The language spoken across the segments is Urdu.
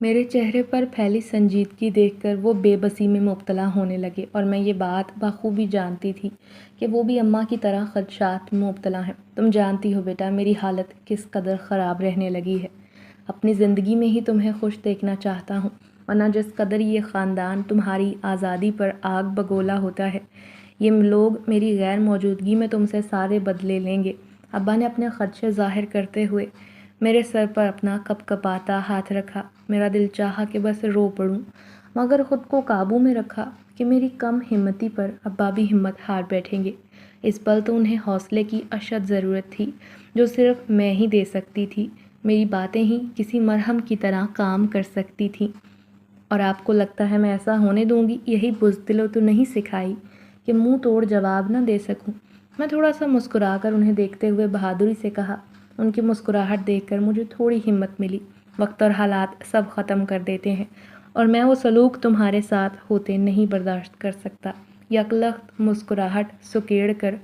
میرے چہرے پر پھیلی سنجیدگی دیکھ کر وہ بے بسی میں مبتلا ہونے لگے، اور میں یہ بات بخوبی جانتی تھی کہ وہ بھی اماں کی طرح خدشات میں مبتلا ہیں۔ تم جانتی ہو بیٹا میری حالت کس قدر خراب رہنے لگی ہے۔ اپنی زندگی میں ہی تمہیں خوش دیکھنا چاہتا ہوں، ورنہ جس قدر یہ خاندان تمہاری آزادی پر آگ بگولا ہوتا ہے، یہ لوگ میری غیر موجودگی میں تم سے سارے بدلے لیں گے۔ ابا نے اپنے خدشے ظاہر کرتے ہوئے میرے سر پر اپنا کپ کپاتا ہاتھ رکھا۔ میرا دل چاہا کہ بس رو پڑوں، مگر خود کو قابو میں رکھا کہ میری کم ہمتی پر ابا بھی ہمت ہار بیٹھیں گے۔ اس پل تو انہیں حوصلے کی اشد ضرورت تھی، جو صرف میں ہی دے سکتی تھی۔ میری باتیں ہی کسی مرہم کی طرح کام کر سکتی تھیں۔ اور آپ کو لگتا ہے میں ایسا ہونے دوں گی؟ یہی بزدلوں تو نہیں سکھائی کہ منہ توڑ جواب نہ دے سکوں۔ میں تھوڑا سا مسکرا کر انہیں دیکھتے ہوئے بہادری سے کہا۔ ان کی مسکراہٹ دیکھ کر مجھے تھوڑی ہمت ملی۔ وقت اور حالات سب ختم کر دیتے ہیں، اور میں وہ سلوک تمہارے ساتھ ہوتے نہیں برداشت کر سکتا۔ یکلخت مسکراہٹ سکیڑ کر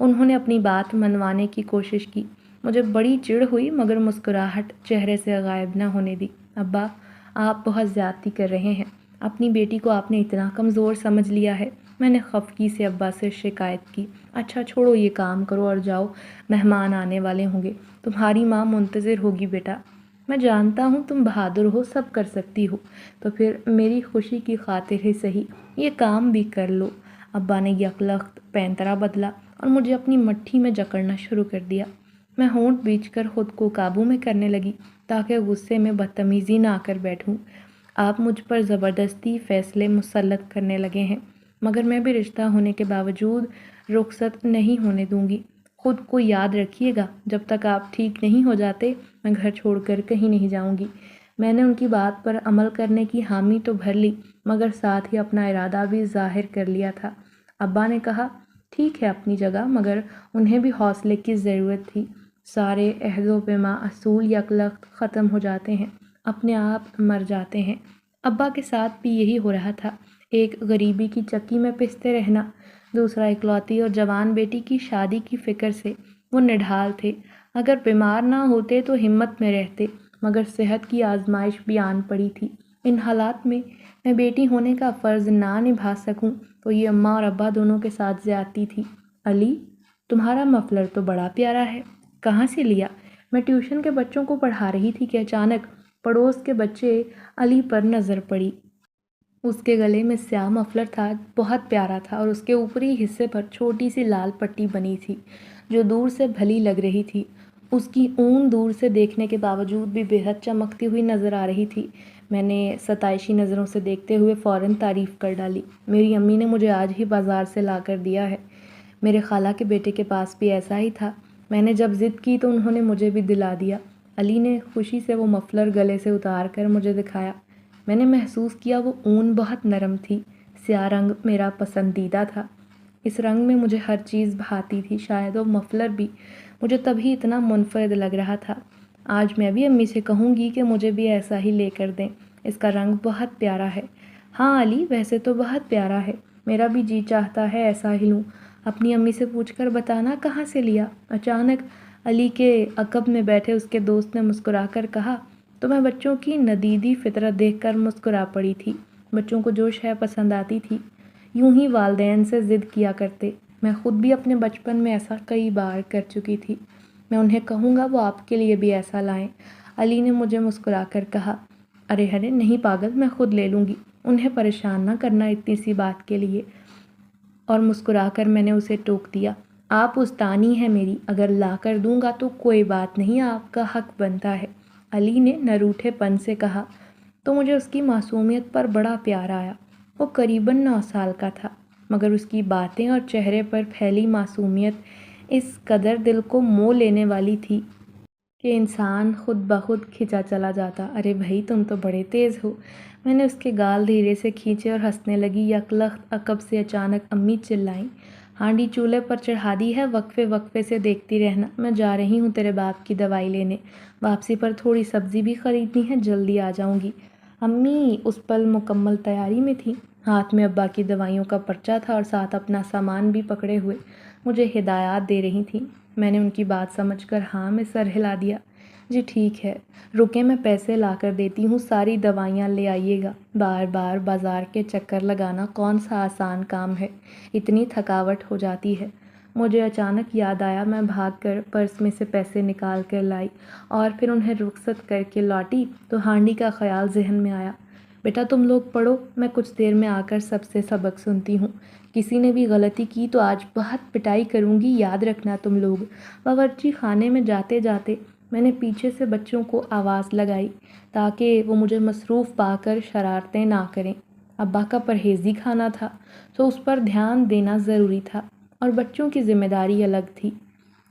انہوں نے اپنی بات منوانے کی کوشش کی۔ مجھے بڑی چڑ ہوئی، مگر مسکراہٹ چہرے سے غائب نہ ہونے دی۔ ابا، آپ بہت زیادتی کر رہے ہیں۔ اپنی بیٹی کو آپ نے اتنا کمزور سمجھ لیا ہے۔ میں نے خفگی سے ابا سے شکایت کی۔ اچھا چھوڑو یہ کام کرو اور جاؤ، مہمان آنے والے ہوں گے، تمہاری ماں منتظر ہوگی بیٹا۔ میں جانتا ہوں تم بہادر ہو، سب کر سکتی ہو، تو پھر میری خوشی کی خاطر ہی صحیح یہ کام بھی کر لو۔ ابا نے یکلخت پینترا بدلا اور مجھے اپنی مٹھی میں جکڑنا شروع کر دیا۔ میں ہونٹ بیچ کر خود کو قابو میں کرنے لگی تاکہ غصے میں بدتمیزی نہ کر بیٹھوں۔ آپ مجھ پر زبردستی فیصلے مسلط کرنے لگے ہیں، مگر میں بھی رشتہ ہونے کے باوجود رخصت نہیں ہونے دوں گی۔ خود کو یاد رکھیے گا، جب تک آپ ٹھیک نہیں ہو جاتے میں گھر چھوڑ کر کہیں نہیں جاؤں گی۔ میں نے ان کی بات پر عمل کرنے کی حامی تو بھر لی، مگر ساتھ ہی اپنا ارادہ بھی ظاہر کر لیا تھا۔ ابا نے کہا، ٹھیک ہے اپنی جگہ، مگر انہیں بھی حوصلے کی ضرورت تھی۔ سارے عہد و پیما اصول یکلخت ختم ہو جاتے ہیں، اپنے آپ مر جاتے ہیں۔ ابا کے ساتھ بھی یہی ہو رہا تھا۔ ایک غریبی کی چکی میں پستے رہنا، دوسرا اکلوتی اور جوان بیٹی کی شادی کی فکر سے وہ نڈھال تھے۔ اگر بیمار نہ ہوتے تو ہمت میں رہتے، مگر صحت کی آزمائش بھی آن پڑی تھی۔ ان حالات میں بیٹی ہونے کا فرض نہ نبھا سکوں تو یہ اماں اور ابا دونوں کے ساتھ زیادتی تھی۔ علی، تمہارا مفلر تو بڑا پیارا ہے، کہاں سے لیا؟ میں ٹیوشن کے بچوں کو پڑھا رہی تھی کہ اچانک پڑوس کے بچے علی پر نظر پڑی۔ اس کے گلے میں سیاہ مفلر تھا، بہت پیارا تھا، اور اس کے اوپری حصے پر چھوٹی سی لال پٹی بنی تھی جو دور سے بھلی لگ رہی تھی۔ اس کی اون دور سے دیکھنے کے باوجود بھی بے حد چمکتی ہوئی نظر آ رہی تھی۔ میں نے ستائشی نظروں سے دیکھتے ہوئے فوراً تعریف کر ڈالی۔ میری امی نے مجھے آج ہی بازار سے لا کر دیا ہے۔ میرے خالہ کے بیٹے کے پاس بھی ایسا ہی تھا۔ میں نے جب ضد کی تو انہوں نے مجھے بھی دلا دیا۔ علی نے خوشی سے وہ مفلر گلے سے اتار کر مجھے دکھایا۔ میں نے محسوس کیا وہ اون بہت نرم تھی۔ سیاہ رنگ میرا پسندیدہ تھا۔ اس رنگ میں مجھے ہر چیز بھاتی تھی، شاید وہ مفلر بھی مجھے تبھی اتنا منفرد لگ رہا تھا۔ آج میں بھی امی سے کہوں گی کہ مجھے بھی ایسا ہی لے کر دیں، اس کا رنگ بہت پیارا ہے۔ ہاں علی، ویسے تو بہت پیارا ہے، میرا بھی جی چاہتا ہے ایسا ہی لوں۔ اپنی امی سے پوچھ کر بتانا کہاں سے لیا؟ اچانک علی کے عقب میں بیٹھے اس کے دوست نے مسکرا کر کہا۔ تو میں بچوں کی ندیدی فطرت دیکھ کر مسکرا پڑی تھی۔ بچوں کو جو شے پسند آتی تھی، یوں ہی والدین سے ضد کیا کرتے۔ میں خود بھی اپنے بچپن میں ایسا کئی بار کر چکی تھی۔ میں انہیں کہوں گا وہ آپ کے لیے بھی ایسا لائیں۔ علی نے مجھے مسکرا کر کہا۔ ارے نہیں پاگل، میں خود لے لوں گی، انہیں پریشان نہ کرنا اتنی سی بات کے لیے۔ اور مسکرا کر میں نے اسے ٹوک دیا۔ آپ استانی ہیں میری، اگر لا کر دوں گا تو کوئی بات نہیں، آپ کا حق بنتا ہے، علی نے نروٹھے پن سے کہا۔ تو مجھے اس کی معصومیت پر بڑا پیار آیا۔ وہ قریباً 9 سال کا تھا، مگر اس کی باتیں اور چہرے پر پھیلی معصومیت اس قدر دل کو مو لینے والی تھی کہ انسان خود بخود کھنچا چلا جاتا۔ ارے بھائی، تم تو بڑے تیز ہو۔ میں نے اس کے گال دھیرے سے کھینچے اور ہنسنے لگی۔ یکلخت عقب سے اچانک امی چلائیں، ہانڈی چولہے پر چڑھا دی ہے، وقفے وقفے سے دیکھتی رہنا، میں جا رہی ہوں تیرے باپ کی دوائی لینے، واپسی پر تھوڑی سبزی بھی خریدنی ہے، جلدی آ جاؤں گی۔ امی اس پل مکمل تیاری میں تھیں، ہاتھ میں ابا کی دوائیوں کا پرچہ تھا اور ساتھ اپنا سامان بھی پکڑے ہوئے مجھے ہدایات دے رہی تھیں۔ میں نے ان کی بات سمجھ کر ہاں میں سر ہلا دیا۔ جی ٹھیک ہے، رکیں میں پیسے لا کر دیتی ہوں، ساری دوائیاں لے آئیے گا۔ بار بار بازار کے چکر لگانا کون سا آسان کام ہے، اتنی تھکاوٹ ہو جاتی ہے۔ مجھے اچانک یاد آیا، میں بھاگ کر پرس میں سے پیسے نکال کر لائی اور پھر انہیں رخصت کر کے لوٹی تو ہانڈی کا خیال ذہن میں آیا۔ بیٹا تم لوگ پڑھو، میں کچھ دیر میں آ کر سب سے سبق سنتی ہوں۔ کسی نے بھی غلطی کی تو آج بہت پٹائی کروں گی، یاد رکھنا تم لوگ۔ باورچی خانے میں جاتے جاتے میں نے پیچھے سے بچوں کو آواز لگائی تاکہ وہ مجھے مصروف پا کر شرارتیں نہ کریں۔ ابا کا پرہیزی کھانا تھا تو اس پر دھیان دینا ضروری تھا، اور بچوں کی ذمہ داری الگ تھی،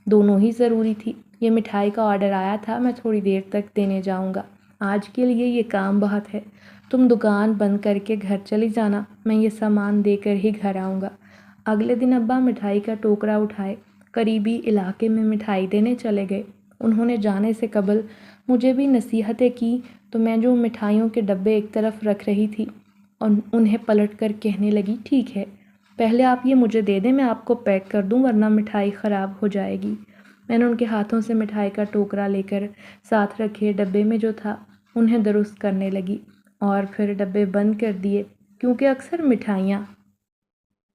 دونوں ہی ضروری تھی۔ یہ مٹھائی کا آرڈر آیا تھا، میں تھوڑی دیر تک دینے جاؤں گا، آج کے لیے یہ کام بہت ہے۔ تم دکان بند کر کے گھر چلی جانا، میں یہ سامان دے کر ہی گھر آؤں گا۔ اگلے دن ابا مٹھائی کا ٹوکرا اٹھائے قریبی علاقے میں مٹھائی دینے چلے گئے۔ انہوں نے جانے سے قبل مجھے بھی نصیحتیں کی تو میں جو مٹھائیوں کے ڈبے ایک طرف رکھ رہی تھی اور انہیں پلٹ کر کہنے لگی، ٹھیک ہے پہلے آپ یہ مجھے دے دیں، میں آپ کو پیک کر دوں ورنہ مٹھائی خراب ہو جائے گی۔ میں نے ان کے ہاتھوں سے مٹھائی کا ٹوکرا لے کر ساتھ رکھے ڈبے میں جو تھا انہیں درست کرنے لگی اور پھر ڈبے بند کر دیے، کیونکہ اکثر مٹھائیاں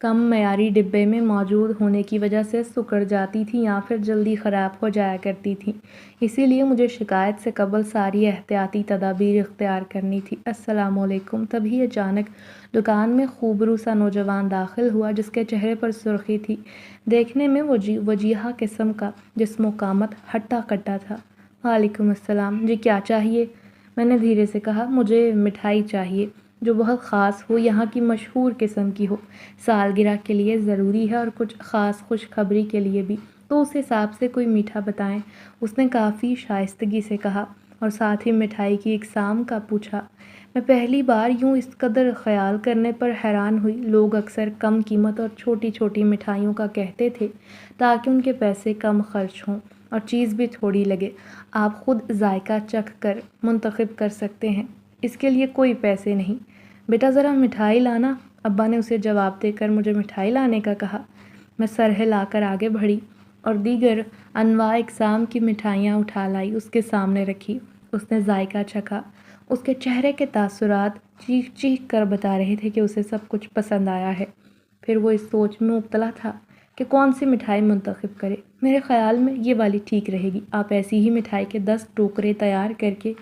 کم معیاری ڈبے میں موجود ہونے کی وجہ سے سکڑ جاتی تھیں یا پھر جلدی خراب ہو جایا کرتی تھیں، اسی لیے مجھے شکایت سے قبل ساری احتیاطی تدابیر اختیار کرنی تھی۔ السلام علیکم۔ تبھی اچانک دکان میں خوبرو سا نوجوان داخل ہوا جس کے چہرے پر سرخی تھی، دیکھنے میں وجیحہ قسم کا، جسم و قامت ہٹا کٹا تھا۔ وعلیکم السلام، جی کیا چاہیے؟ میں نے دھیرے سے کہا، مجھے مٹھائی چاہیے جو بہت خاص ہو، یہاں کی مشہور قسم کی ہو، سالگرہ کے لیے ضروری ہے اور کچھ خاص خوشخبری کے لیے بھی، تو اس حساب سے کوئی میٹھا بتائیں۔ اس نے کافی شائستگی سے کہا اور ساتھ ہی مٹھائی کی اقسام کا پوچھا۔ میں پہلی بار یوں اس قدر خیال کرنے پر حیران ہوئی۔ لوگ اکثر کم قیمت اور چھوٹی چھوٹی مٹھائیوں کا کہتے تھے تاکہ ان کے پیسے کم خرچ ہوں اور چیز بھی تھوڑی لگے۔ آپ خود ذائقہ چکھ کر منتخب کر سکتے ہیں، اس کے لیے کوئی پیسے نہیں۔ بیٹا ذرا مٹھائی لانا، ابا نے اسے جواب دے کر مجھے مٹھائی لانے کا کہا۔ میں سر ہلا کر آگے بڑھی اور دیگر انواع اقسام کی مٹھائیاں اٹھا لائی، اس کے سامنے رکھی۔ اس نے ذائقہ چکھا، اس کے چہرے کے تاثرات چیخ چیخ کر بتا رہے تھے کہ اسے سب کچھ پسند آیا ہے۔ پھر وہ اس سوچ میں مبتلا تھا کہ کون سی مٹھائی منتخب کرے۔ میرے خیال میں یہ والی ٹھیک رہے گی، آپ ایسی ہی مٹھائی کے 10 ٹوکرے تیار کر کے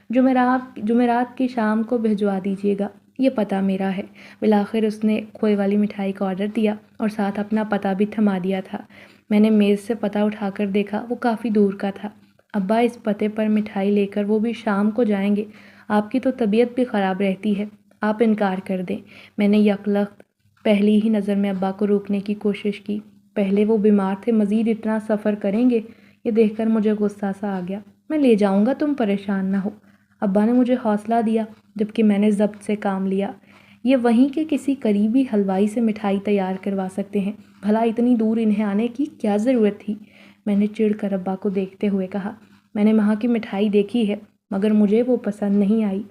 جمعرات کی شام کو بھجوا دیجیے گا، یہ پتہ میرا ہے۔ بالآخر اس نے کھوئے والی مٹھائی کا آرڈر دیا اور ساتھ اپنا پتہ بھی تھما دیا تھا۔ میں نے میز سے پتہ اٹھا کر دیکھا، وہ کافی دور کا تھا۔ ابا اس پتے پر مٹھائی لے کر وہ بھی شام کو جائیں گے، آپ کی تو طبیعت بھی خراب رہتی ہے، آپ انکار کر دیں۔ میں نے یکلخت پہلی ہی نظر میں ابا کو روکنے کی کوشش کی، پہلے وہ بیمار تھے، مزید اتنا سفر کریں گے، یہ دیکھ کر مجھے غصہ سا آ گیا۔ میں لے جاؤں گا، تم پریشان نہ ہو، ابا نے مجھے حوصلہ دیا، جبکہ میں نے ضبط سے کام لیا۔ یہ وہیں کے کسی قریبی حلوائی سے مٹھائی تیار کروا سکتے ہیں، بھلا اتنی دور انہیں آنے کی کیا ضرورت تھی؟ میں نے چڑ کر ابا کو دیکھتے ہوئے کہا، میں نے وہاں کی مٹھائی دیکھی ہے مگر مجھے وہ پسند نہیں آئی،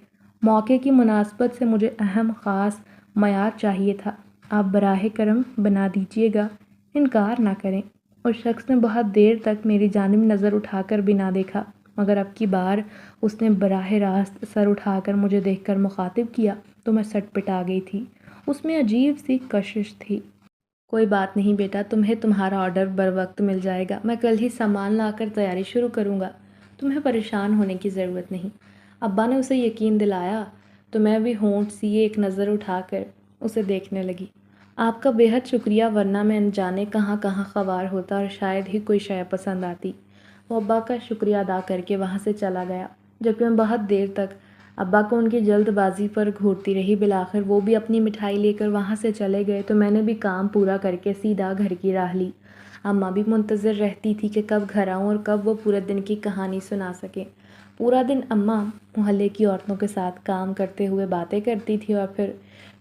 موقع کی مناسبت سے مجھے اہم خاص معیار چاہیے تھا، آپ براہ کرم بنا دیجیے گا، انکار نہ کریں۔ اس شخص نے بہت دیر تک میری جانب نظر اٹھا کر بھی نہ دیکھا، مگر اب کی بار اس نے براہ راست سر اٹھا کر مجھے دیکھ کر مخاطب کیا تو میں سٹ پٹا گئی تھی، اس میں عجیب سی کشش تھی۔ کوئی بات نہیں بیٹا، تمہیں تمہارا آرڈر بروقت مل جائے گا، میں کل ہی سامان لا کر تیاری شروع کروں گا، تمہیں پریشان ہونے کی ضرورت نہیں۔ ابا نے اسے یقین دلایا تو میں بھی ہونٹ سیے ایک نظر اٹھا کر اسے دیکھنے لگی۔ آپ کا بے حد شکریہ، ورنہ میں انجانے کہاں کہاں خوار ہوتا اور شاید ہی کوئی شے پسند آتی۔ وہ ابا کا شکریہ ادا کر کے وہاں سے چلا گیا، جبکہ میں بہت دیر تک ابا کو ان کی جلد بازی پر گھورتی رہی۔ بالآخر وہ بھی اپنی مٹھائی لے کر وہاں سے چلے گئے تو میں نے بھی کام پورا کر کے سیدھا گھر کی راہ لی۔ اماں بھی منتظر رہتی تھی کہ کب گھر آؤں اور کب وہ پورے دن کی کہانی سنا سکیں۔ پورا دن اماں محلے کی عورتوں کے ساتھ کام کرتے ہوئے باتیں کرتی تھی اور پھر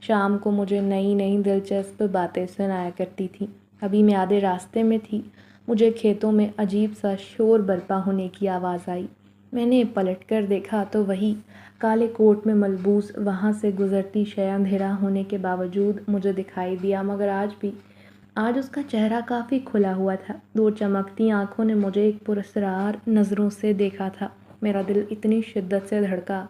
شام کو مجھے نئی نئی دلچسپ باتیں سنایا کرتی تھیں۔ ابھی میں آدھے راستے میں تھی، مجھے کھیتوں میں عجیب سا شور برپا ہونے کی آواز آئی۔ میں نے پلٹ کر دیکھا تو وہی کالے کوٹ میں ملبوس وہاں سے گزرتی شے اندھیرا ہونے کے باوجود مجھے دکھائی دیا، مگر آج بھی آج اس کا چہرہ کافی کھلا ہوا تھا، دو چمکتی آنکھوں نے مجھے ایک پراسرار نظروں سے دیکھا تھا۔ میرا دل اتنی شدت سے دھڑکا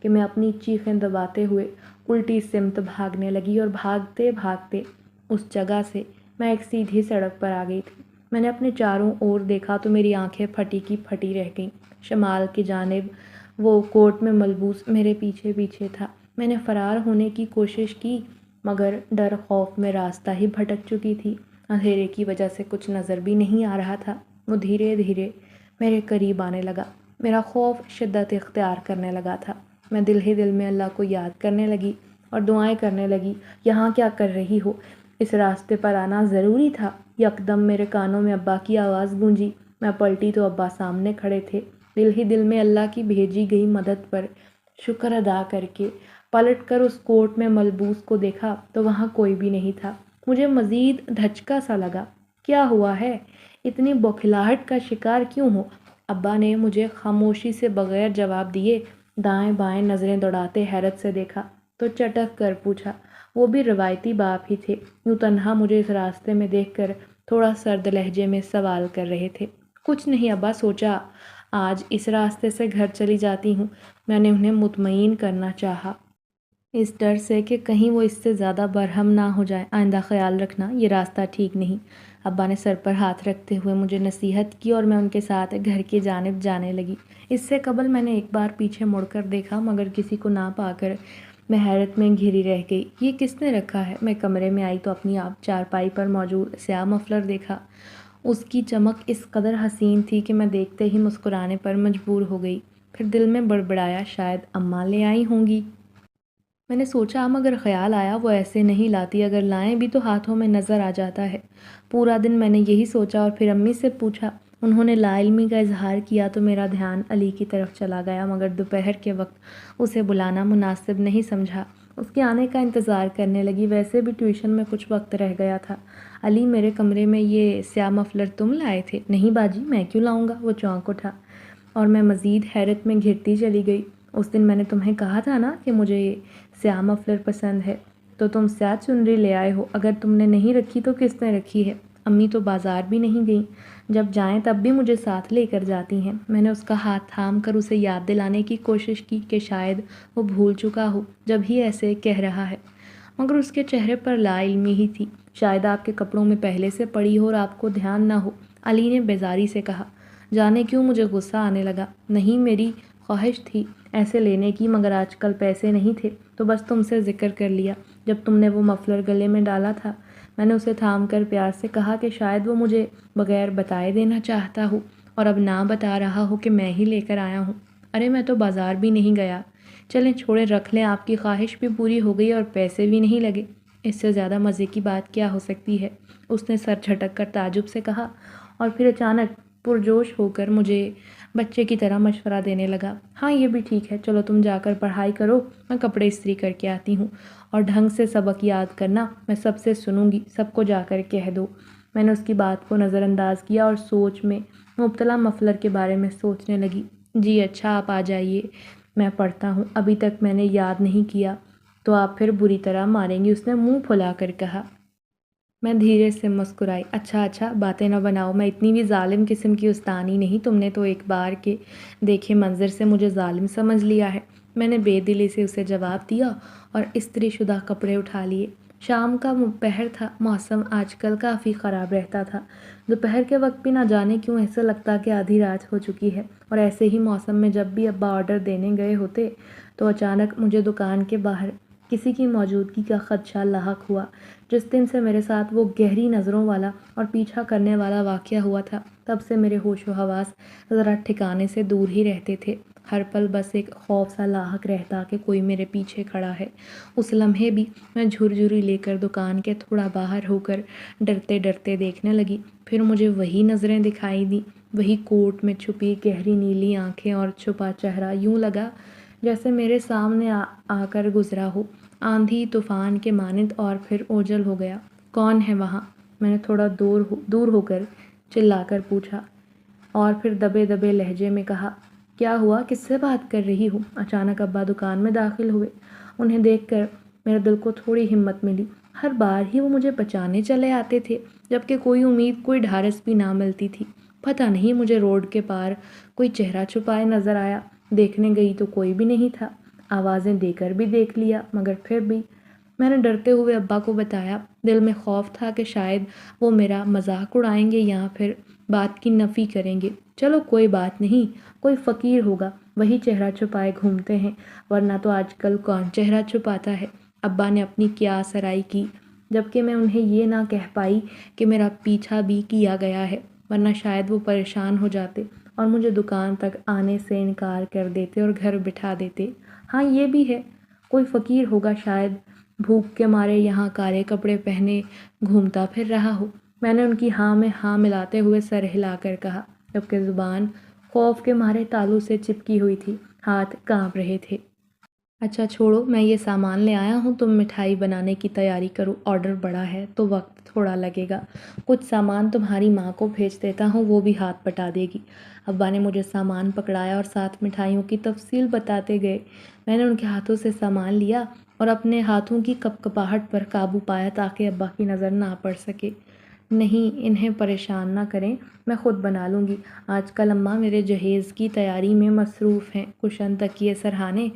کہ میں اپنی چیخیں دباتے ہوئے الٹی سمت بھاگنے لگی، اور بھاگتے بھاگتے اس جگہ سے میں ایک سیدھی سڑک پر آ گئی تھی۔ میں نے اپنے چاروں اور دیکھا تو میری آنکھیں پھٹی کی پھٹی رہ گئیں۔ شمال کی جانب وہ کوٹ میں ملبوس میرے پیچھے پیچھے تھا۔ میں نے فرار ہونے کی کوشش کی، مگر ڈر خوف میں راستہ ہی بھٹک چکی تھی۔ اندھیرے کی وجہ سے کچھ نظر بھی نہیں آ رہا تھا۔ وہ دھیرے دھیرے میرے قریب آنے لگا۔ میرا خوف شدت اختیار کرنے لگا تھا۔ میں دل ہی دل میں اللہ کو یاد کرنے لگی اور دعائیں کرنے لگی، یہاں کیا کر رہی ہو؟ اس راستے پر آنا ضروری تھا۔ یکدم میرے کانوں میں ابا کی آواز گونجی۔ میں پلٹی تو ابا سامنے کھڑے تھے۔ دل ہی دل میں اللہ کی بھیجی گئی مدد پر شکر ادا کر کے پلٹ کر اس کوٹ میں ملبوس کو دیکھا تو وہاں کوئی بھی نہیں تھا۔ مجھے مزید دھچکا سا لگا۔ کیا ہوا ہے؟ اتنی بوکھلاہٹ کا شکار کیوں ہو؟ ابا نے مجھے خاموشی سے بغیر جواب دیے دائیں بائیں نظریں دوڑاتے حیرت سے دیکھا تو چٹک کر پوچھا۔ وہ بھی روایتی باپ ہی تھے، یوں تنہا مجھے اس راستے میں دیکھ کر تھوڑا سرد لہجے میں سوال کر رہے تھے۔ کچھ نہیں ابا، سوچا آج اس راستے سے گھر چلی جاتی ہوں۔ میں نے انہیں مطمئن کرنا چاہا، اس ڈر سے کہ کہیں وہ اس سے زیادہ برہم نہ ہو جائے۔ آئندہ خیال رکھنا، یہ راستہ ٹھیک نہیں۔ ابا نے سر پر ہاتھ رکھتے ہوئے مجھے نصیحت کی اور میں ان کے ساتھ گھر کی جانب جانے لگی۔ اس سے قبل میں نے ایک بار پیچھے مڑ کر دیکھا، مگر کسی کو نہ پا کر میں حیرت میں گھری رہ گئی۔ یہ کس نے رکھا ہے؟ میں کمرے میں آئی تو اپنی آپ چارپائی پر موجود سیاہ مفلر دیکھا۔ اس کی چمک اس قدر حسین تھی کہ میں دیکھتے ہی مسکرانے پر مجبور ہو گئی۔ پھر دل میں بڑبڑایا، شاید اماں لے آئی ہوں گی۔ میں نے سوچا مگر خیال آیا وہ ایسے نہیں لاتی، اگر لائیں بھی تو ہاتھوں میں نظر آ جاتا ہے۔ پورا دن میں نے یہی سوچا اور پھر امی سے پوچھا۔ انہوں نے لا علمی کا اظہار کیا تو میرا دھیان علی کی طرف چلا گیا، مگر دوپہر کے وقت اسے بلانا مناسب نہیں سمجھا۔ اس کے آنے کا انتظار کرنے لگی۔ ویسے بھی ٹیوشن میں کچھ وقت رہ گیا تھا۔ علی، میرے کمرے میں یہ سیاہ مفلر تم لائے تھے؟ نہیں باجی، میں کیوں لاؤں گا؟ وہ چونک اٹھا اور میں مزید حیرت میں گھرتی چلی گئی۔ اس دن میں نے تمہیں کہا تھا نا کہ مجھے سیاہ مفلر پسند ہے، تو تم سیاہ چنری لے آئے ہو۔ اگر تم نے نہیں رکھی تو کس نے رکھی ہے؟ امی تو بازار بھی نہیں گئیں، جب جائیں تب بھی مجھے ساتھ لے کر جاتی ہیں۔ میں نے اس کا ہاتھ تھام کر اسے یاد دلانے کی کوشش کی کہ شاید وہ بھول چکا ہو جب ہی ایسے کہہ رہا ہے، مگر اس کے چہرے پر لا علمی ہی تھی۔ شاید آپ کے کپڑوں میں پہلے سے پڑی ہو اور آپ کو دھیان نہ ہو، علی نے بیزاری سے کہا۔ جانے کیوں مجھے غصہ آنے لگا۔ نہیں، میری خواہش تھی ایسے لینے کی، مگر آج کل پیسے نہیں تھے تو بس تم سے ذکر کر لیا۔ جب تم نے وہ مفلر گلے میں ڈالا تھا، میں نے اسے تھام کر پیار سے کہا کہ شاید وہ مجھے بغیر بتائے دینا چاہتا ہو اور اب نہ بتا رہا ہو کہ میں ہی لے کر آیا ہوں۔ ارے میں تو بازار بھی نہیں گیا۔ چلیں چھوڑے، رکھ لیں، آپ کی خواہش بھی پوری ہو گئی اور پیسے بھی نہیں لگے۔ اس سے زیادہ مزے کی بات کیا ہو سکتی ہے؟ اس نے سر جھٹک کر تعجب سے کہا اور پھر اچانک پرجوش ہو کر مجھے بچے کی طرح مشورہ دینے لگا۔ ہاں یہ بھی ٹھیک ہے، چلو تم جا کر پڑھائی کرو، میں کپڑے استری کر کے آتی ہوں، اور ڈھنگ سے سبق یاد کرنا، میں سب سے سنوں گی، سب کو جا کر کہہ دو۔ میں نے اس کی بات کو نظر انداز کیا اور سوچ میں مبتلا مفلر کے بارے میں سوچنے لگی۔ جی اچھا، آپ آ جائیے، میں پڑھتا ہوں، ابھی تک میں نے یاد نہیں کیا تو آپ پھر بری طرح ماریں گی، اس نے منہ پھلا کر کہا۔ میں دھیرے سے مسکرائی۔ اچھا باتیں نہ بناؤ، میں اتنی بھی ظالم قسم کی استانی نہیں، تم نے تو ایک بار کے دیکھے منظر سے مجھے ظالم سمجھ لیا ہے۔ میں نے بے دلی سے اسے جواب دیا اور استری شدہ کپڑے اٹھا لیے۔ شام کا پہر تھا، موسم آج کل کافی خراب رہتا تھا۔ دوپہر کے وقت بھی نہ جانے کیوں ایسا لگتا کہ آدھی رات ہو چکی ہے، اور ایسے ہی موسم میں جب بھی ابا آرڈر دینے گئے ہوتے تو اچانک مجھے دکان کے باہر کسی کی موجودگی کا خدشہ لاحق ہوا۔ جس دن سے میرے ساتھ وہ گہری نظروں والا اور پیچھا کرنے والا واقعہ ہوا تھا، تب سے میرے ہوش و حواس ذرا ٹھکانے سے دور ہی رہتے تھے۔ ہر پل بس ایک خوف سا لاحق رہتا کہ کوئی میرے پیچھے کھڑا ہے۔ اس لمحے بھی میں جھرجھری لے کر دکان کے تھوڑا باہر ہو کر ڈرتے ڈرتے دیکھنے لگی۔ پھر مجھے وہی نظریں دکھائی دیں، وہی کوٹ میں چھپی گہری نیلی آنکھیں اور چھپا چہرہ، یوں لگا جیسے میرے سامنے آ کر گزرا ہو، آندھی طوفان کے مانند، اور پھر اوجھل ہو گیا۔ کون ہے وہاں؟ میں نے تھوڑا دور ہو کر چلا کر پوچھا، اور پھر دبے دبے لہجے میں کہا، کیا ہوا، کس سے بات کر رہی ہوں؟ اچانک ابا دکان میں داخل ہوئے۔ انہیں دیکھ کر میرے دل کو تھوڑی ہمت ملی۔ ہر بار ہی وہ مجھے بچانے چلے آتے تھے، جبکہ کوئی امید، کوئی ڈھارس بھی نہ ملتی تھی۔ پتہ نہیں مجھے روڈ کے پار کوئی چہرہ چھپائے نظر آیا۔ دیکھنے گئی تو کوئی بھی نہیں تھا، آوازیں دے کر بھی دیکھ لیا، مگر پھر بھی میں نے ڈرتے ہوئے ابا کو بتایا۔ دل میں خوف تھا کہ شاید وہ میرا مذاق اڑائیں گے یا پھر بات کی نفی کریں گے۔ چلو کوئی بات نہیں، کوئی فقیر ہوگا، وہی چہرہ چھپائے گھومتے ہیں، ورنہ تو آج کل کون چہرہ چھپاتا ہے۔ ابا نے اپنی قیاس آرائی کی، جبکہ میں انہیں یہ نہ کہہ پائی کہ میرا پیچھا بھی کیا گیا ہے، ورنہ شاید وہ پریشان ہو جاتے اور مجھے دکان تک آنے سے انکار کر دیتے اور گھر بٹھا دیتے۔ ہاں یہ بھی ہے، کوئی فقیر ہوگا، شاید بھوک کے مارے یہاں کالے کپڑے پہنے گھومتا پھر رہا ہو۔ میں نے ان کی ہاں میں ہاں ملاتے ہوئے سر ہلا کر کہا، جبکہ زبان خوف کے مارے تالو سے چپکی ہوئی تھی، ہاتھ کانپ رہے تھے۔ اچھا چھوڑو، میں یہ سامان لے آیا ہوں، تم مٹھائی بنانے کی تیاری کرو، آرڈر بڑا ہے تو وقت تھوڑا لگے گا۔ کچھ سامان تمہاری ماں کو بھیج دیتا ہوں، وہ بھی ہاتھ بٹا دے گی۔ ابا نے مجھے سامان پکڑایا اور ساتھ مٹھائیوں کی تفصیل بتاتے گئے۔ میں نے ان کے ہاتھوں سے سامان لیا اور اپنے ہاتھوں کی کپکپاہٹ پر قابو پایا تاکہ ابا کی نظر نہ پڑ سکے۔ نہیں، انہیں پریشان نہ کریں، میں خود بنا لوں گی۔ آج کل اماں میرے جہیز کی تیاری میں مصروف ہیں، کشن، تکیے، سرہانے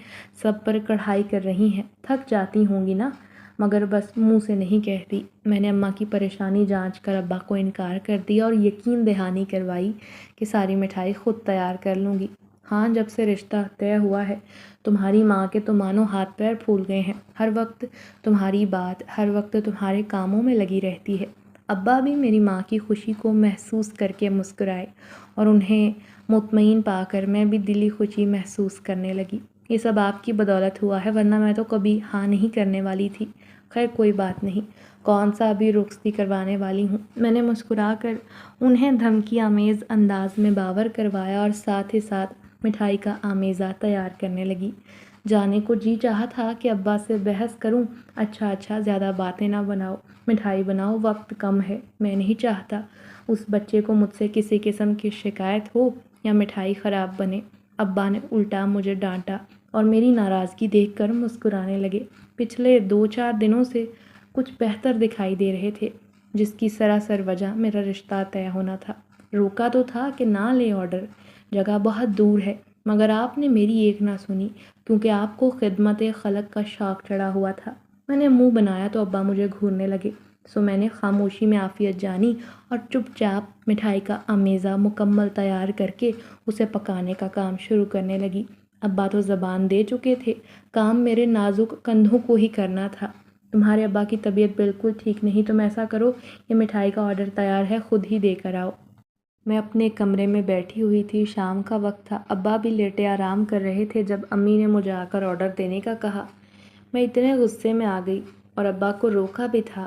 سب پر کڑھائی کر رہی ہیں، تھک جاتی ہوں گی نا، مگر بس منہ سے نہیں کہتی۔ میں نے اماں کی پریشانی جانچ کر ابا کو انکار کر دیا اور یقین دہانی کروائی کہ ساری مٹھائی خود تیار کر لوں گی۔ ہاں، جب سے رشتہ طے ہوا ہے تمہاری ماں کے تو مانو ہاتھ پیر پھول گئے ہیں، ہر وقت تمہاری بات، ہر وقت تمہارے کاموں میں لگی رہتی ہے۔ ابا بھی میری ماں کی خوشی کو محسوس کر کے مسکرائے اور انہیں مطمئن پا کر میں بھی دلی خوشی محسوس کرنے لگی۔ یہ سب آپ کی بدولت ہوا ہے، ورنہ میں تو کبھی ہاں نہیں کرنے والی تھی۔ خیر کوئی بات نہیں، کون سا ابھی رخصتی کروانے والی ہوں۔ میں نے مسکرا کر انہیں دھمکی آمیز انداز میں باور کروایا اور ساتھ ہی ساتھ مٹھائی کا آمیزہ تیار کرنے لگی۔ جانے کو جی چاہا تھا کہ ابا سے بحث کروں، اچھا زیادہ باتیں نہ بناؤ، مٹھائی بناؤ، وقت کم ہے۔ میں نہیں چاہتا اس بچے کو مجھ سے کسی قسم کی شکایت ہو یا مٹھائی خراب بنے۔ ابا نے الٹا مجھے ڈانٹا اور میری ناراضگی دیکھ کر مسکرانے لگے۔ پچھلے 2-4 دنوں سے کچھ بہتر دکھائی دے رہے تھے، جس کی سراسر وجہ میرا رشتہ طے ہونا تھا۔ روکا تو تھا کہ نہ لے آرڈر، جگہ بہت دور ہے، مگر آپ نے میری ایک نہ سنی، کیونکہ آپ کو خدمت خلق کا شوق چڑھا ہوا تھا۔ میں نے منہ بنایا تو ابا مجھے گھورنے لگے، سو میں نے خاموشی میں عافیت جانی اور چپ چاپ مٹھائی کا آمیزہ مکمل تیار کر کے اسے پکانے کا کام شروع کرنے لگی۔ ابا تو زبان دے چکے تھے، کام میرے نازک کندھوں کو ہی کرنا تھا۔ تمہارے ابا کی طبیعت بالکل ٹھیک نہیں، تم ایسا کرو، یہ مٹھائی کا آرڈر تیار ہے، خود ہی دے کر آؤ۔ میں اپنے کمرے میں بیٹھی ہوئی تھی، شام کا وقت تھا، ابا بھی لیٹے آرام کر رہے تھے جب امی نے مجھے آ کر آرڈر دینے کا کہا۔ میں اتنے غصے میں آ گئی اور ابا کو روکا بھی تھا،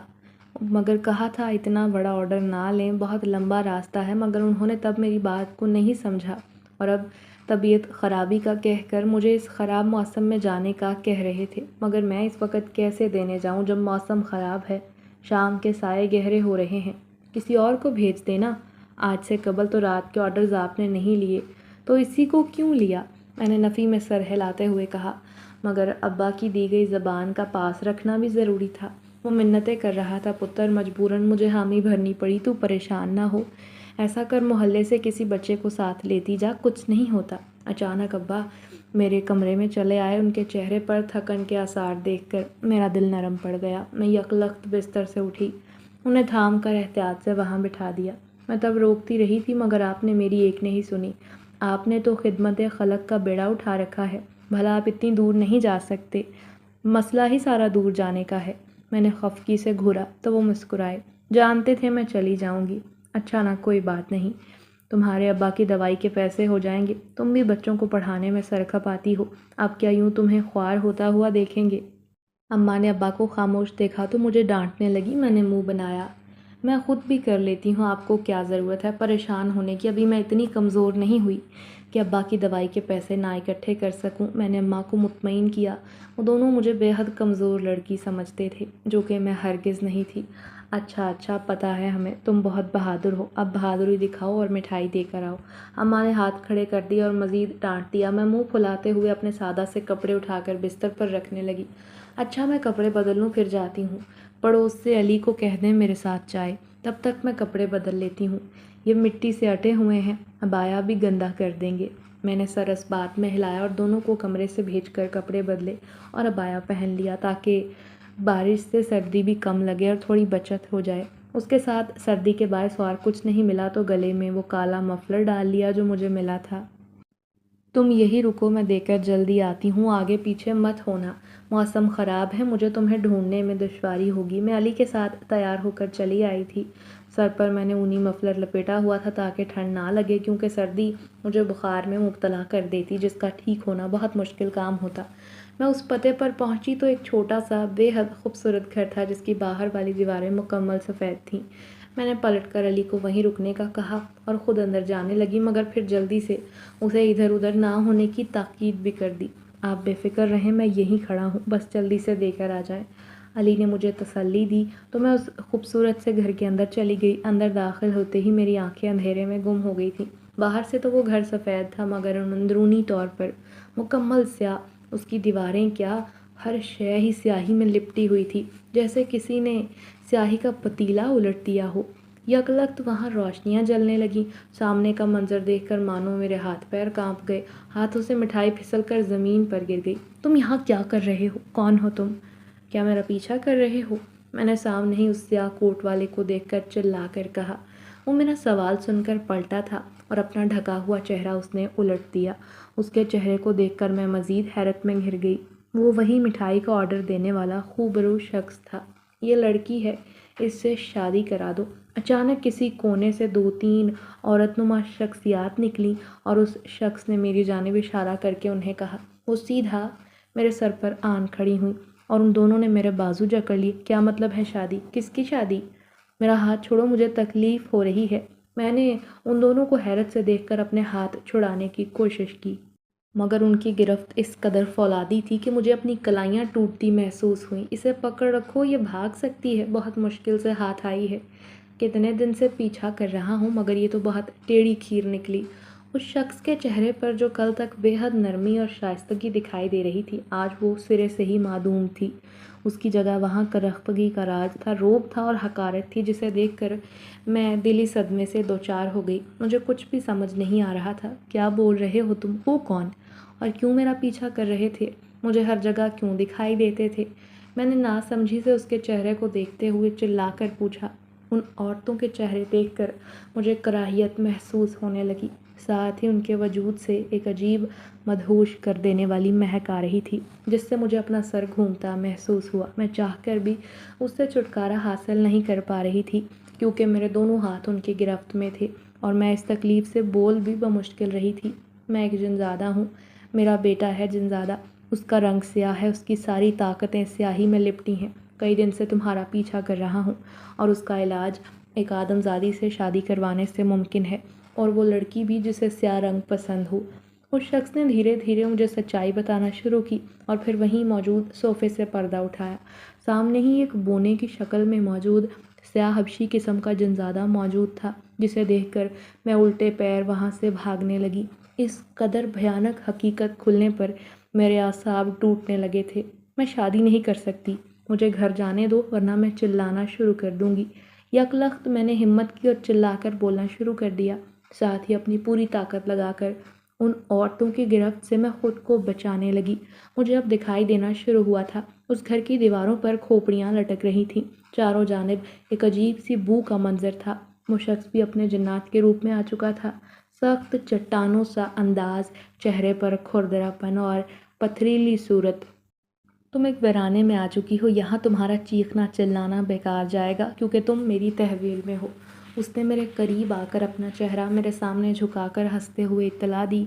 مگر کہا تھا اتنا بڑا آرڈر نہ لیں، بہت لمبا راستہ ہے، مگر انہوں نے تب میری بات کو نہیں سمجھا اور اب طبیعت خرابی کا کہہ کر مجھے اس خراب موسم میں جانے کا کہہ رہے تھے، مگر میں اس وقت کیسے دینے جاؤں جب موسم خراب ہے، شام کے سائے گہرے ہو رہے ہیں۔ کسی اور کو بھیج دینا، آج سے قبل تو رات کے آرڈرز آپ نے نہیں لیے، تو اسی کو کیوں لیا؟ میں نے نفی میں سر ہلاتے ہوئے کہا، مگر ابا کی دی گئی زبان کا پاس رکھنا بھی ضروری تھا۔ وہ منتیں کر رہا تھا، پتر مجبوراً مجھے حامی بھرنی پڑی، تو پریشان نہ ہو، ایسا کر محلے سے کسی بچے کو ساتھ لیتی جا، کچھ نہیں ہوتا۔ اچانک ابا میرے کمرے میں چلے آئے، ان کے چہرے پر تھکن کے آثار دیکھ کر میرا دل نرم پڑ گیا۔ میں یکلخت بستر سے اٹھی، انہیں تھام کر احتیاط سے وہاں بٹھا دیا۔ میں تب روکتی رہی تھی، مگر آپ نے میری ایک نہیں سنی۔ آپ نے تو خدمت خلق کا بیڑا اٹھا رکھا ہے، بھلا آپ اتنی دور نہیں جا سکتے؟ مسئلہ ہی سارا دور جانے کا ہے۔ میں نے خفگی سے گھورا تو وہ مسکرائے، جانتے تھے میں چلی جاؤں گی۔ اچھا نا، کوئی بات نہیں، تمہارے ابا کی دوائی کے پیسے ہو جائیں گے، تم بھی بچوں کو پڑھانے میں سر کھپاتی ہو، اب کیا یوں تمہیں خوار ہوتا ہوا دیکھیں گے؟ اماں نے ابا کو خاموش دیکھا تو مجھے ڈانٹنے لگی۔ میں نے منہ بنایا، میں خود بھی کر لیتی ہوں، آپ کو کیا ضرورت ہے پریشان ہونے کی؟ ابھی میں اتنی کمزور نہیں ہوئی کہ ابا کی دوائی کے پیسے نہ اکٹھے کر سکوں۔ میں نے اماں کو مطمئن کیا، وہ دونوں مجھے بے حد کمزور لڑکی سمجھتے تھے، جو کہ میں ہرگز نہیں تھی۔ اچھا پتہ ہے ہمیں، تم بہت بہادر ہو، اب بہادری دکھاؤ اور مٹھائی دے کر آؤ۔ اماں نے ہاتھ کھڑے کر دیے اور مزید ڈانٹ دیا۔ میں منہ پھلاتے ہوئے اپنے سادہ سے کپڑے اٹھا کر بستر پر رکھنے لگی۔ اچھا میں کپڑے بدل لوں، پھر جاتی ہوں، پڑوس سے علی کو کہہ دیں میرے ساتھ چائے، تب تک میں کپڑے بدل لیتی ہوں، یہ مٹی سے اٹے ہوئے ہیں، عبایا بھی گندا کر دیں گے۔ میں نے سر اس بات میں ہلایا اور دونوں کو کمرے سے بھیج کر کپڑے بدلے اور عبایا پہن لیا تاکہ بارش سے سردی بھی کم لگے اور تھوڑی بچت ہو جائے۔ اس کے ساتھ سردی کے باعث اور کچھ نہیں ملا تو گلے میں وہ کالا مفلر ڈال لیا جو مجھے ملا تھا۔ تم یہی رکو، میں دے کر جلدی آتی ہوں، آگے پیچھے مت ہونا، موسم خراب ہے، مجھے تمہیں ڈھونڈنے میں دشواری ہوگی۔ میں علی کے ساتھ تیار ہو کر چلی آئی تھی۔ سر پر میں نے اونی مفلر لپیٹا ہوا تھا تاکہ ٹھنڈ نہ لگے، کیونکہ سردی مجھے بخار میں مبتلا کر دیتی جس کا ٹھیک ہونا بہت مشکل کام ہوتا۔ میں اس پتے پر پہنچی تو ایک چھوٹا سا بے حد خوبصورت گھر تھا جس کی باہر والی دیواریں مکمل سفید تھیں۔ میں نے پلٹ کر علی کو وہیں رکنے کا کہا اور خود اندر جانے لگی، مگر پھر جلدی سے اسے ادھر ادھر نہ ہونے کی تاکید بھی کر دی۔ آپ بے فکر رہیں، میں یہیں کھڑا ہوں، بس جلدی سے دے کر آ جائیں۔ علی نے مجھے تسلی دی تو میں اس خوبصورت سے گھر کے اندر چلی گئی۔ اندر داخل ہوتے ہی میری آنکھیں اندھیرے میں گم ہو گئی تھیں۔ باہر سے تو وہ گھر سفید تھا مگر اندرونی طور پر مکمل سیاہ۔ اس کی دیواریں کیا، ہر شے ہی سیاہی میں لپٹی ہوئی تھی، جیسے کسی نے سیاہی کا پتیلا الٹ دیا ہو۔ یک لخت وہاں روشنیاں جلنے لگیں۔ سامنے کا منظر دیکھ کر مانو میرے ہاتھ پیر کانپ گئے، ہاتھوں سے مٹھائی پھسل کر زمین پر گر گئی۔ تم یہاں کیا کر رہے ہو؟ کون ہو تم؟ کیا میرا پیچھا کر رہے ہو؟ میں نے سامنے ہی اس سیاہ کوٹ والے کو دیکھ کر چلا کر کہا۔ وہ میرا سوال سن کر پلٹا تھا اور اپنا ڈھکا ہوا چہرہ اس نے الٹ دیا۔ اس کے چہرے کو دیکھ کر میں مزید حیرت میں گھر گئی۔ وہ وہی مٹھائی کا آرڈر دینے والا خوبرو شخص تھا۔ یہ لڑکی ہے، اس سے شادی کرا دو۔ اچانک کسی کونے سے 2-3 عورت نما شخصیات نکلیں اور اس شخص نے میری جانب اشارہ کر کے انہیں کہا۔ وہ سیدھا میرے سر پر آن کھڑی ہوئیں اور ان دونوں نے میرے بازو جکڑ لیے۔ کیا مطلب ہے شادی؟ کس کی شادی؟ میرا ہاتھ چھوڑو، مجھے تکلیف ہو رہی ہے۔ میں نے ان دونوں کو حیرت سے دیکھ کر اپنے ہاتھ چھڑانے کی کوشش کی، مگر ان کی گرفت اس قدر فولادی تھی کہ مجھے اپنی کلائیاں ٹوٹتی محسوس ہوئیں۔ اسے پکڑ رکھو، یہ بھاگ سکتی ہے، بہت مشکل سے ہاتھ آئی ہے۔ کتنے دن سے پیچھا کر رہا ہوں مگر یہ تو بہت ٹیڑھی کھیر نکلی۔ اس شخص کے چہرے پر جو کل تک بے حد نرمی اور شائستگی دکھائی دے رہی تھی، آج وہ سرے سے ہی معدوم تھی۔ اس کی جگہ وہاں کرختگی کا راج تھا، روب تھا اور حقارت تھی جسے دیکھ کر میں دلی صدمے سے دوچار ہو گئی۔ مجھے کچھ بھی سمجھ نہیں آ رہا تھا۔ کیا بول رہے ہو تم؟ ہو کون؟ اور کیوں میرا پیچھا کر رہے تھے؟ مجھے ہر جگہ کیوں دکھائی دیتے تھے؟ میں نے ناسمجھی سے اس کے چہرے کو دیکھتے ہوئے چلا کر پوچھا۔ ان عورتوں کے چہرے دیکھ کر مجھے کراہیت محسوس ہونے لگی، ساتھ ہی ان کے وجود سے ایک عجیب مدہوش کر دینے والی مہک آ رہی تھی جس سے مجھے اپنا سر گھومتا محسوس ہوا۔ میں چاہ کر بھی اس سے چھٹکارا حاصل نہیں کر پا رہی تھی کیونکہ میرے دونوں ہاتھ ان کی گرفت میں تھے اور میں اس تکلیف سے بول بھی بمشکل رہی تھی۔ میں ایک جنزادہ ہوں، میرا بیٹا ہے جنزادہ، اس کا رنگ سیاہ ہے، اس کی ساری طاقتیں سیاہی میں لپٹی ہیں۔ کئی دن سے تمہارا پیچھا کر رہا ہوں اور اس کا علاج ایک آدم زادی سے شادی کروانے سے ممکن ہے، اور وہ لڑکی بھی جسے سیاہ رنگ پسند ہو۔ اس شخص نے دھیرے دھیرے مجھے سچائی بتانا شروع کی اور پھر وہیں موجود صوفے سے پردہ اٹھایا۔ سامنے ہی ایک بونے کی شکل میں موجود سیاہ حبشی قسم کا جنزادہ موجود تھا جسے دیکھ کر میں الٹے پیر وہاں سے بھاگنے لگی۔ اس قدر بھیانک حقیقت کھلنے پر میرے اعصاب ٹوٹنے لگے تھے۔ میں شادی نہیں کر سکتی، مجھے گھر جانے دو ورنہ میں چلانا شروع کر دوں گی۔ یک لخت میں نے ہمت کی اور چلا کر بولنا شروع کر دیا، ساتھ ہی اپنی پوری طاقت لگا کر ان عورتوں کی گرفت سے میں خود کو بچانے لگی۔ مجھے اب دکھائی دینا شروع ہوا تھا۔ اس گھر کی دیواروں پر کھوپڑیاں لٹک رہی تھیں، چاروں جانب ایک عجیب سی بو کا منظر تھا۔ وہ شخص بھی اپنے جنات کے روپ میں آ چکا تھا، سخت چٹانوں سا انداز، چہرے پر کھردرا پن اور پتھریلی صورت۔ تم ایک ویرانے میں آ چکی ہو، یہاں تمہارا چیخنا چلانا بیکار جائے گا کیونکہ تم میری تحویل میں ہو۔ اس نے میرے قریب آ کر اپنا چہرہ میرے سامنے جھکا کر ہنستے ہوئے اطلاع دی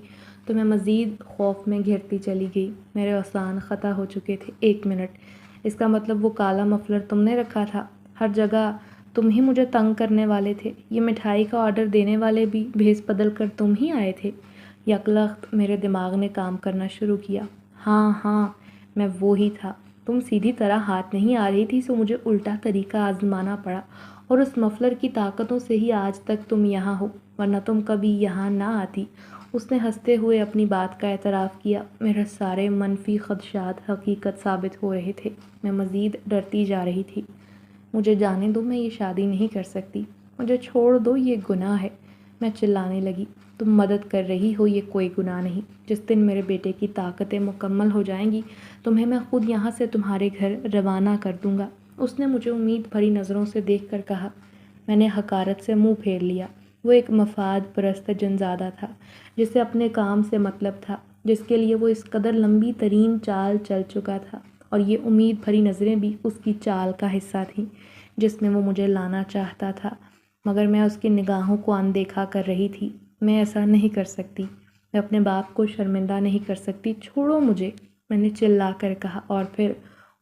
تو میں مزید خوف میں گھرتی چلی گئی۔ میرے اوزان خطا ہو چکے تھے۔ 1 منٹ، اس کا مطلب وہ کالا مفلر تم نے رکھا تھا؟ ہر جگہ تم ہی مجھے تنگ کرنے والے تھے، یہ مٹھائی کا آرڈر دینے والے بھی بھیس بدل کر تم ہی آئے تھے؟ یک لخت میرے دماغ نے کام کرنا شروع کیا۔ ہاں ہاں، میں وہی تھا۔ تم سیدھی طرح ہاتھ نہیں آ رہی تھی سو مجھے الٹا طریقہ آزمانا پڑا، اور اس مفلر کی طاقتوں سے ہی آج تک تم یہاں ہو، ورنہ تم کبھی یہاں نہ آتی۔ اس نے ہنستے ہوئے اپنی بات کا اعتراف کیا۔ میرے سارے منفی خدشات حقیقت ثابت ہو رہے تھے، میں مزید ڈرتی جا رہی تھی۔ مجھے جانے دو، میں یہ شادی نہیں کر سکتی، مجھے چھوڑ دو، یہ گناہ ہے۔ میں چلانے لگی، تم مدد کر رہی ہو، یہ کوئی گناہ نہیں۔ جس دن میرے بیٹے کی طاقتیں مکمل ہو جائیں گی تمہیں میں خود یہاں سے تمہارے گھر روانہ کر دوں گا۔ اس نے مجھے امید بھری نظروں سے دیکھ کر کہا۔ میں نے حقارت سے منہ پھیر لیا۔ وہ ایک مفاد پرست جنزادہ تھا جسے اپنے کام سے مطلب تھا، جس کے لیے وہ اس قدر لمبی ترین چال چل چکا تھا، اور یہ امید بھری نظریں بھی اس کی چال کا حصہ تھیں جس میں وہ مجھے لانا چاہتا تھا، مگر میں اس کی نگاہوں کو اندیکھا کر رہی تھی۔ میں ایسا نہیں کر سکتی، میں اپنے باپ کو شرمندہ نہیں کر سکتی، چھوڑو مجھے، میں نے چلا کر کہا، اور پھر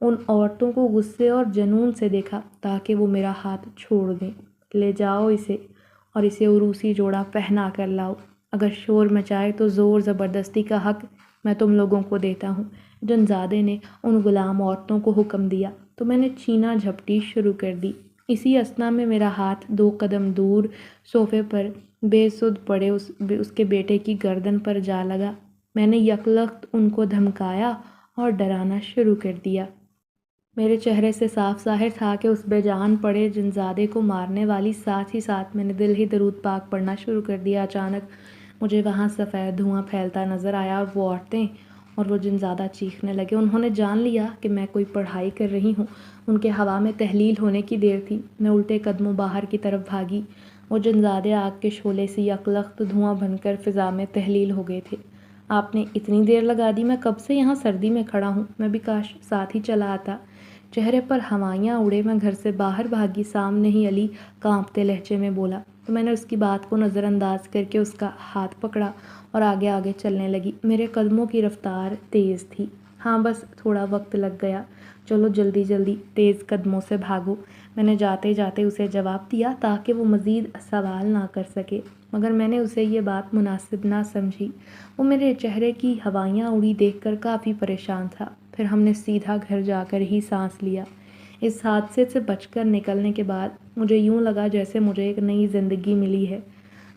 ان عورتوں کو غصے اور جنون سے دیکھا تاکہ وہ میرا ہاتھ چھوڑ دیں۔ لے جاؤ اسے اور اسے عروسی جوڑا پہنا کر لاؤ۔ اگر شور مچائے تو زور زبردستی کا حق میں تم لوگوں کو دیتا ہوں۔ جنزادے نے ان غلام عورتوں کو حکم دیا تو میں نے چھینا جھپٹی شروع کر دی۔ اسی اثنا میں میرا ہاتھ 2 قدم دور صوفے پر بے سدھ پڑے اس کے بیٹے کی گردن پر جا لگا۔ میں نے یکلخت ان کو دھمکایا اور ڈرانا شروع کر دیا۔ میرے چہرے سے صاف ظاہر تھا کہ اس بے جان پڑے جنزادے کو مارنے والی، ساتھ ہی ساتھ میں نے دل ہی درود پاک پڑھنا شروع کر دیا۔ اچانک مجھے وہاں سفید دھواں پھیلتا نظر آیا، اور وہ عورتیں اور وہ جنزادہ چیخنے لگے۔ انہوں نے جان لیا کہ میں کوئی پڑھائی کر رہی ہوں۔ ان کے ہوا میں تحلیل ہونے کی دیر تھی۔ میں الٹے قدموں باہر کی طرف بھاگی۔ وہ جنزادے آگ کے شعلے سے یکلخت دھواں بن کر فضا میں تحلیل ہو گئے تھے۔ آپ نے اتنی دیر لگا دی، میں کب سے یہاں سردی میں کھڑا ہوں، میں بھی کاش ساتھ ہی چلا آتا۔ چہرے پر ہوائیاں اڑے میں گھر سے باہر بھاگی۔ سامنے ہی علی کانپتے لہجے میں بولا تو میں نے اس کی بات کو نظر انداز کر کے اس کا ہاتھ پکڑا اور آگے آگے چلنے لگی۔ میرے قدموں کی رفتار تیز تھی۔ ہاں بس تھوڑا وقت لگ گیا، چلو جلدی جلدی تیز قدموں سے بھاگو، میں نے جاتے جاتے اسے جواب دیا تاکہ وہ مزید سوال نہ کر سکے، مگر میں نے اسے یہ بات مناسب نہ سمجھی۔ وہ میرے چہرے کی ہوائیاں اڑی دیکھ کر کافی پریشان تھا۔ پھر ہم نے سیدھا گھر جا کر ہی سانس لیا۔ اس حادثے سے بچ کر نکلنے کے بعد مجھے یوں لگا جیسے مجھے ایک نئی زندگی ملی ہے۔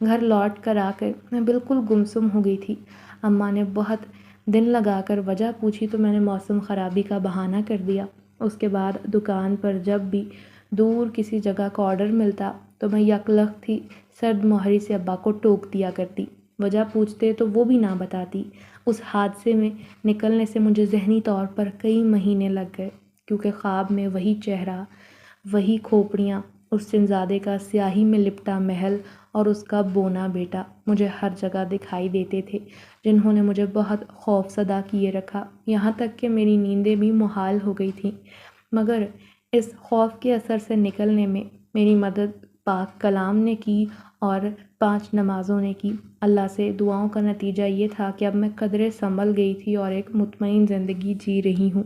گھر لوٹ کر آ کر میں بالکل گمسم ہو گئی تھی۔ اماں نے بہت دن لگا کر وجہ پوچھی تو میں نے موسم خرابی کا بہانہ کر دیا۔ اس کے بعد دکان پر جب بھی دور کسی جگہ کا آرڈر ملتا تو میں یکلخت ہی سرد مہری سے ابا کو ٹوک دیا کرتی۔ وجہ پوچھتے تو وہ بھی نہ بتاتی۔ اس حادثے میں نکلنے سے مجھے ذہنی طور پر کئی مہینے لگ گئے، کیونکہ خواب میں وہی چہرہ، وہی کھوپڑیاں، اس جنزادے کا سیاہی میں لپٹا محل اور اس کا بونا بیٹا مجھے ہر جگہ دکھائی دیتے تھے، جنہوں نے مجھے بہت خوف زدہ کیے رکھا، یہاں تک کہ میری نیندیں بھی محال ہو گئی تھیں۔ مگر اس خوف کے اثر سے نکلنے میں میری مدد پاک کلام نے کی اور 5 نمازوں نے کی۔ اللہ سے دعاؤں کا نتیجہ یہ تھا کہ اب میں قدرے سنبھل گئی تھی اور ایک مطمئن زندگی جی رہی ہوں۔